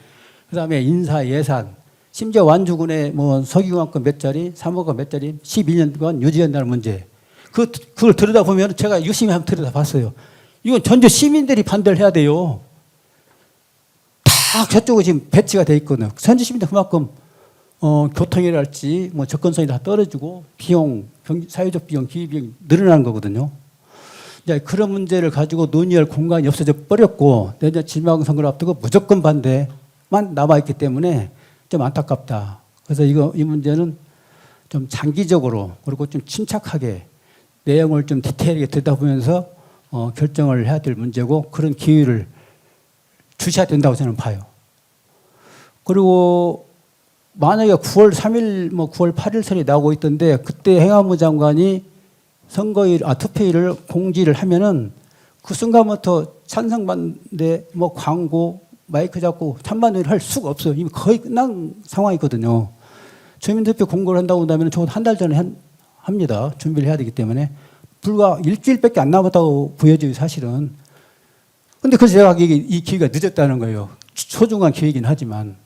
그다음에 인사, 예산, 심지어 완주군의 뭐 서기관권 몇 자리, 사무관 몇 자리, 12년간 유지한다는 문제. 그걸 들여다보면 제가 유심히 한번 들여다봤어요. 이건 전주 시민들이 반대를 해야 돼요. 다 저쪽에 지금 배치가 돼 있거든요. 전주 시민들 그만큼 교통이랄지 뭐 접근성이 다 떨어지고 비용, 사회적 비용, 기회비용이 늘어나는 거거든요. 이제 그런 문제를 가지고 논의할 공간이 없어져 버렸고 내년 지방선거를 앞두고 무조건 반대만 남아있기 때문에 좀 안타깝다. 그래서 이 문제는 좀 장기적으로 그리고 좀 침착하게 내용을 좀 디테일하게 들여다보면서 결정을 해야 될 문제고 그런 기회를 주셔야 된다고 저는 봐요. 그리고 만약에 9월 3일, 9월 8일 설이 나오고 있던데 그때 행안부 장관이 투표일을 공지를 하면은 그 순간부터 찬성받는데 뭐 광고, 마이크 잡고 찬반을 할 수가 없어요. 이미 거의 끝난 상황이거든요. 주민투표 공고를 한다고 한다면 적어도 한 달 전에 합니다. 준비를 해야 되기 때문에. 불과 일주일밖에 안 남았다고 보여져요, 사실은. 근데 그래서 제가 이 기회가 늦었다는 거예요. 소중한 기회이긴 하지만.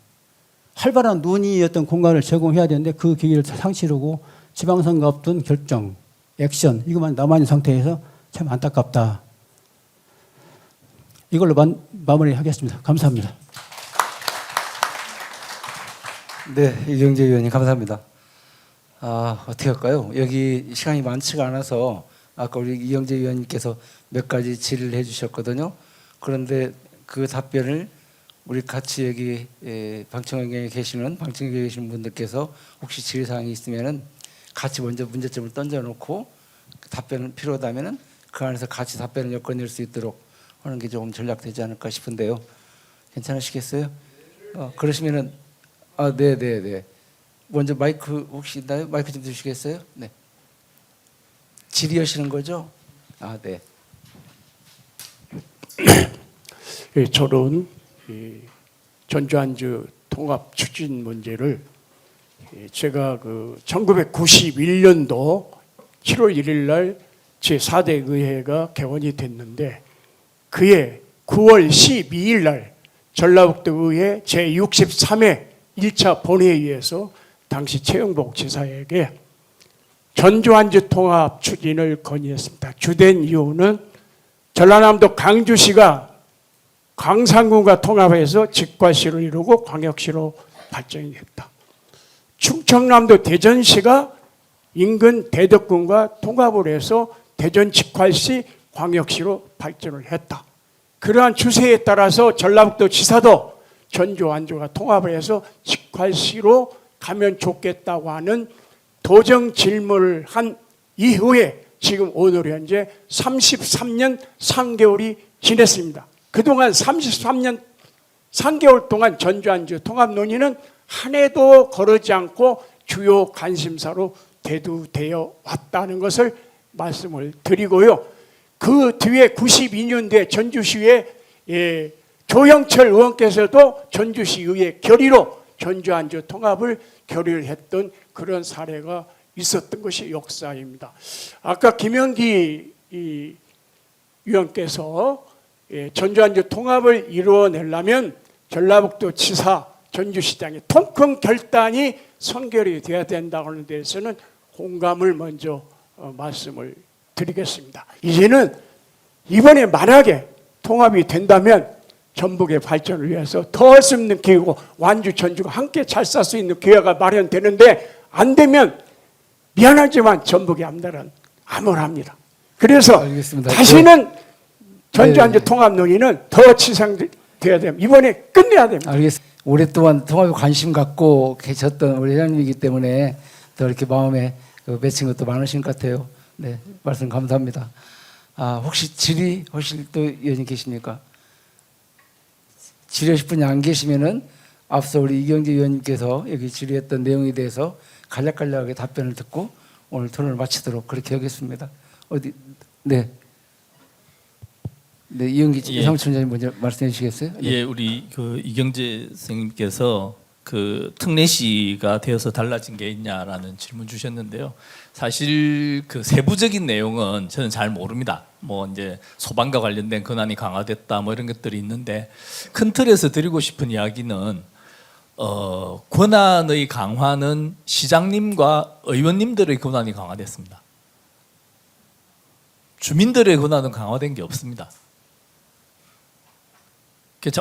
활발한 논의였던 공간을 제공해야 되는데 그 기회를 상실하고 지방선거 앞둔 결정, 액션 이것만 남아있는 상태에서 참 안타깝다. 이걸로 마무리하겠습니다. 감사합니다. 네, 이경재 의원님 감사합니다. 어떻게 할까요? 여기 시간이 많지가 않아서 아까 우리 이경재 의원님께서 몇 가지 질의를 해주셨거든요. 그런데 그 답변을 우리 같이 여기 방청객에 계시는 분들께서 혹시 질의 사항이 있으면은 같이 먼저 문제점을 던져놓고 답변은 필요하다면은 그 안에서 같이 답변을 엮어낼 수 있도록 하는 게 조금 전략되지 않을까 싶은데요. 괜찮으시겠어요? 그러시면은 네. 먼저 마이크 혹시 있나요? 마이크 좀 주시겠어요? 네. 질의하시는 거죠? 네. 예, 저는 전주안주 통합 추진 문제를 제가 그 1991년도 7월 1일 날 제4대 의회가 개원이 됐는데 그해 9월 12일 날 전라북도 의회 제63회 1차 본회의에서 당시 최영복 지사에게 전주안주 통합 추진을 건의했습니다. 주된 이유는 전라남도 강주시가 광산군과 통합해서 직과시로 이루고 광역시로 발전이 됐다. 충청남도 대전시가 인근 대덕군과 통합을 해서 대전 직화시 광역시로 발전을 했다. 그러한 추세에 따라서 전라북도 지사도 전주 안주가 통합을 해서 직화시로 가면 좋겠다고 하는 도정 질문을 한 이후에 지금 오늘 현재 33년 3개월이 지났습니다. 그동안 33년 3개월 동안 전주 안주 통합 논의는 한 해도 거르지 않고 주요 관심사로 대두되어 왔다는 것을 말씀을 드리고요. 그 뒤에 92년도에 전주시에 조영철 의원께서도 전주시의회 결의로 전주 안주 통합을 결의를 했던 그런 사례가 있었던 것이 역사입니다. 아까 김영기 의원께서 전주 안주 통합을 이루어내려면 전라북도 지사, 전주시장의 통큰 결단이 선결이 되어야 된다고 하는 데에서는 공감을 먼저 말씀을 드리겠습니다. 이제는 이번에 만약에 통합이 된다면 전북의 발전을 위해서 더 할 수 있는 기회고 완주, 전주가 함께 잘 살 수 있는 기회가 마련되는데 안 되면 미안하지만 전북의 앞날은 암울합니다. 그래서 알겠습니다. 다시는 전주 안주 통합 논의는 더 치상돼야 됩니다. 이번에 끝내야 됩니다. 알겠습니다. 오랫동안 통합에 관심 갖고 계셨던 우리 회장님이기 때문에 더 이렇게 마음에 맺힌 것도 많으신 것 같아요. 네, 말씀 감사합니다. 혹시 질의하실 또 의원님 계십니까? 질의하실 분이 안 계시면은 앞서 우리 이경재 의원님께서 여기 질의했던 내용에 대해서 간략간략하게 답변을 듣고 오늘 토론을 마치도록 그렇게 하겠습니다. 네, 이영기 사무총장님 먼저 말씀해 주시겠어요? 네. 예, 우리 그 이경재 선생님께서 그 특례시가 되어서 달라진 게 있냐라는 질문 주셨는데요. 사실 그 세부적인 내용은 저는 잘 모릅니다. 뭐 이제 소방과 관련된 권한이 강화됐다 뭐 이런 것들이 있는데 큰 틀에서 드리고 싶은 이야기는 권한의 강화는 시장님과 의원님들의 권한이 강화됐습니다. 주민들의 권한은 강화된 게 없습니다.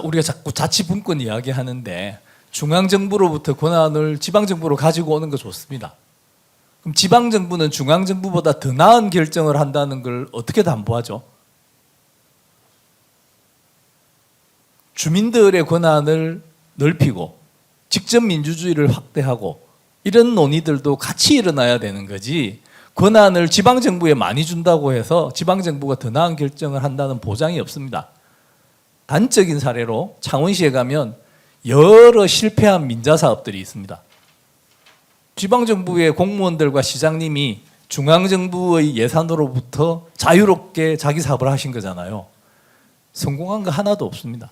우리가 자꾸 자치분권 이야기하는데 중앙정부로부터 권한을 지방정부로 가지고 오는 거 좋습니다. 그럼 지방정부는 중앙정부보다 더 나은 결정을 한다는 걸 어떻게 담보하죠? 주민들의 권한을 넓히고 직접 민주주의를 확대하고 이런 논의들도 같이 일어나야 되는 거지 권한을 지방정부에 많이 준다고 해서 지방정부가 더 나은 결정을 한다는 보장이 없습니다. 단적인 사례로 창원시에 가면 여러 실패한 민자사업들이 있습니다. 지방정부의 공무원들과 시장님이 중앙정부의 예산으로부터 자유롭게 자기 사업을 하신 거잖아요. 성공한 거 하나도 없습니다.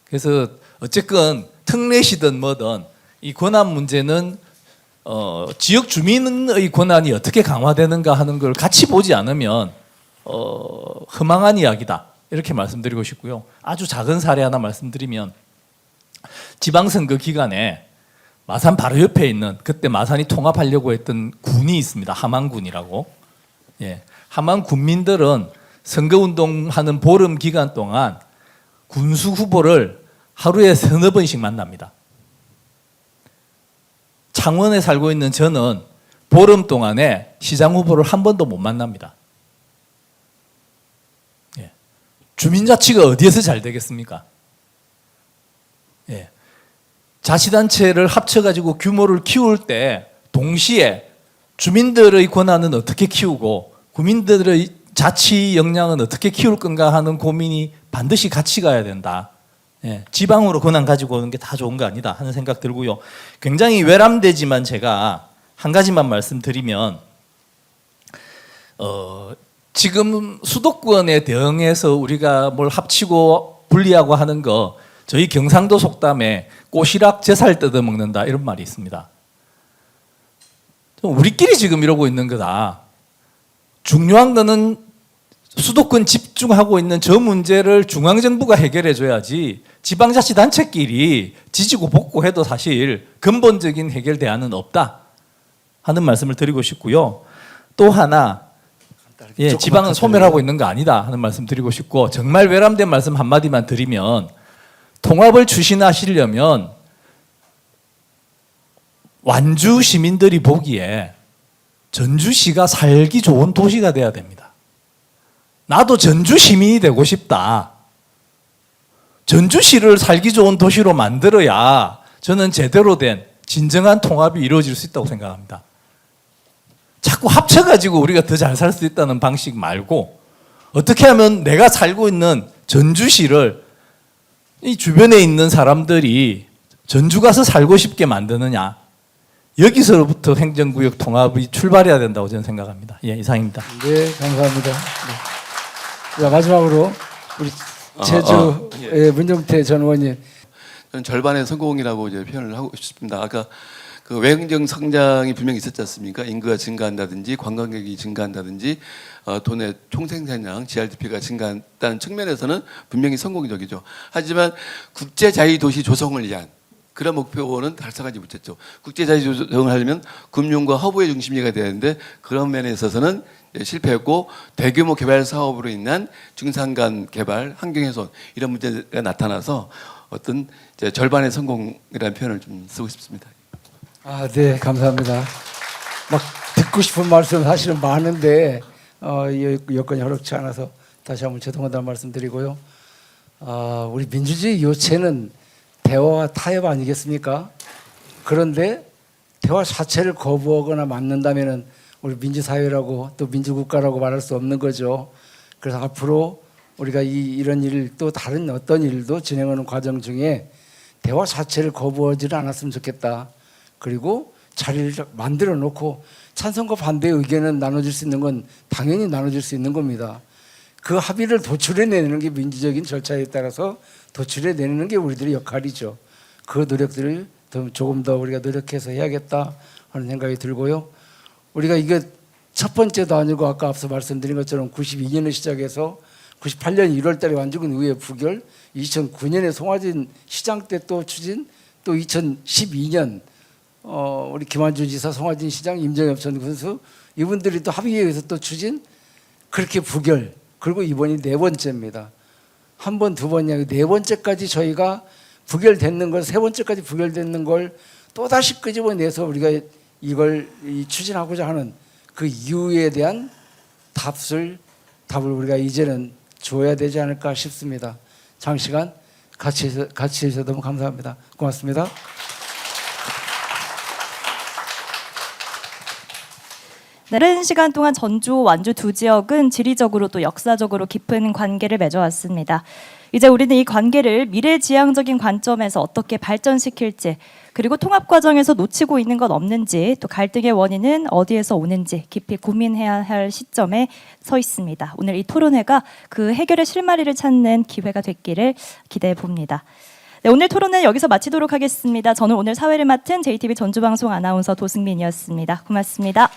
그래서 어쨌건 특례시든 뭐든 이 권한 문제는 지역 주민의 권한이 어떻게 강화되는가 하는 걸 같이 보지 않으면 허망한 이야기다. 이렇게 말씀드리고 싶고요. 아주 작은 사례 하나 말씀드리면 지방선거 기간에 마산 바로 옆에 있는 그때 마산이 통합하려고 했던 군이 있습니다. 함안군이라고. 예. 함안 군민들은 선거운동하는 보름 기간 동안 군수 후보를 하루에 서너 번씩 만납니다. 창원에 살고 있는 저는 보름 동안에 시장 후보를 한 번도 못 만납니다. 예. 주민자치가 어디에서 잘 되겠습니까? 예. 자치단체를 합쳐가지고 규모를 키울 때 동시에 주민들의 권한은 어떻게 키우고 국민들의 자치 역량은 어떻게 키울 건가 하는 고민이 반드시 같이 가야 된다. 예, 지방으로 권한 가지고 오는 게 다 좋은 거 아니다 하는 생각 들고요. 굉장히 외람되지만 제가 한 가지만 말씀드리면 지금 수도권에 대응해서 우리가 뭘 합치고 분리하고 하는 거 저희 경상도 속담에 꼬시락 제살 뜯어먹는다 이런 말이 있습니다. 우리끼리 지금 이러고 있는 거다. 중요한 거는 수도권 집중하고 있는 저 문제를 중앙정부가 해결해 줘야지 지방자치단체끼리 지지고 볶고 해도 사실 근본적인 해결 대안은 없다 하는 말씀을 드리고 싶고요. 또 하나 예, 지방은 소멸하고 있는 거 아니다 하는 말씀 드리고 싶고 정말 외람된 말씀 한마디만 드리면 통합을 추진하시려면 완주 시민들이 보기에 전주시가 살기 좋은 도시가 돼야 됩니다. 나도 전주 시민이 되고 싶다. 전주시를 살기 좋은 도시로 만들어야 저는 제대로 된 진정한 통합이 이루어질 수 있다고 생각합니다. 자꾸 합쳐가지고 우리가 더 잘 살 수 있다는 방식 말고 어떻게 하면 내가 살고 있는 전주시를 이 주변에 있는 사람들이 전주 가서 살고 싶게 만드느냐. 여기서부터 행정구역 통합이 출발해야 된다고 저는 생각합니다. 예, 이상입니다. 네, 감사합니다. 네. 자, 마지막으로 우리 제주의 문정태 전 의원님. 저는 절반의 성공이라고 이제 표현을 하고 싶습니다. 아까 그 외행정 성장이 분명히 있었지 않습니까? 인구가 증가한다든지 관광객이 증가한다든지 도내 총생산량 GRDP가 증가한다는 측면에서는 분명히 성공적이죠. 하지만 국제자유도시 조성을 위한 그런 목표는 달성하지 못했죠. 국제자유 조성을 하려면 금융과 허브의 중심지가 돼야 되는데 그런 면에 있어서는 실패했고 대규모 개발 사업으로 인한 중산간 개발, 환경훼손 이런 문제가 나타나서 어떤 이제 절반의 성공이라는 표현을 좀 쓰고 싶습니다. 아, 네, 감사합니다. 막 듣고 싶은 말씀 사실은 많은데 여건이 허락치 않아서 다시 한번 죄송하다는 말씀드리고요. 우리 민주주의 요체는 대화와 타협 아니겠습니까? 그런데 대화 자체를 거부하거나 막는다면은 우리 민주사회라고 또 민주국가라고 말할 수 없는 거죠. 그래서 앞으로 우리가 이런 일 또 다른 어떤 일도 진행하는 과정 중에 대화 자체를 거부하지는 않았으면 좋겠다. 그리고 자리를 만들어 놓고 찬성과 반대의 의견은 나눠질 수 있는 건 당연히 나눠질 수 있는 겁니다. 그 합의를 도출해내는 게 민주적인 절차에 따라서 도출해내는 게 우리들의 역할이죠. 그 노력들을 조금 더 우리가 노력해서 해야겠다 하는 생각이 들고요. 우리가 이게 첫 번째도 아니고 아까 앞서 말씀드린 것처럼 92년에 시작해서 98년 1월 달에 완주군 의회 부결, 2009년에 송화진 시장 때 또 추진, 또 2012년 우리 김한준 지사, 송화진 시장, 임정엽 전 군수 이분들이 또 합의에 의해서 또 추진, 그렇게 부결, 그리고 이번이 네 번째입니다. 한 번, 두 번이 아니고 네 번째까지 저희가 부결됐는 걸, 세 번째까지 부결됐는 걸 또다시 끄집어내서 우리가 이걸 추진하고자 하는 그 이유에 대한 답을 우리가 이제는 줘야 되지 않을까 싶습니다. 장시간 같이 해주셔서 너무 감사합니다. 고맙습니다. 네, 오랜 시간 동안 전주, 완주 두 지역은 지리적으로 또 역사적으로 깊은 관계를 맺어왔습니다. 이제 우리는 이 관계를 미래지향적인 관점에서 어떻게 발전시킬지, 그리고 통합 과정에서 놓치고 있는 건 없는지, 또 갈등의 원인은 어디에서 오는지 깊이 고민해야 할 시점에 서 있습니다. 오늘 이 토론회가 그 해결의 실마리를 찾는 기회가 됐기를 기대해 봅니다. 네, 오늘 토론은 여기서 마치도록 하겠습니다. 저는 오늘 사회를 맡은 JTBC 전주방송 아나운서 도승민이었습니다. 고맙습니다.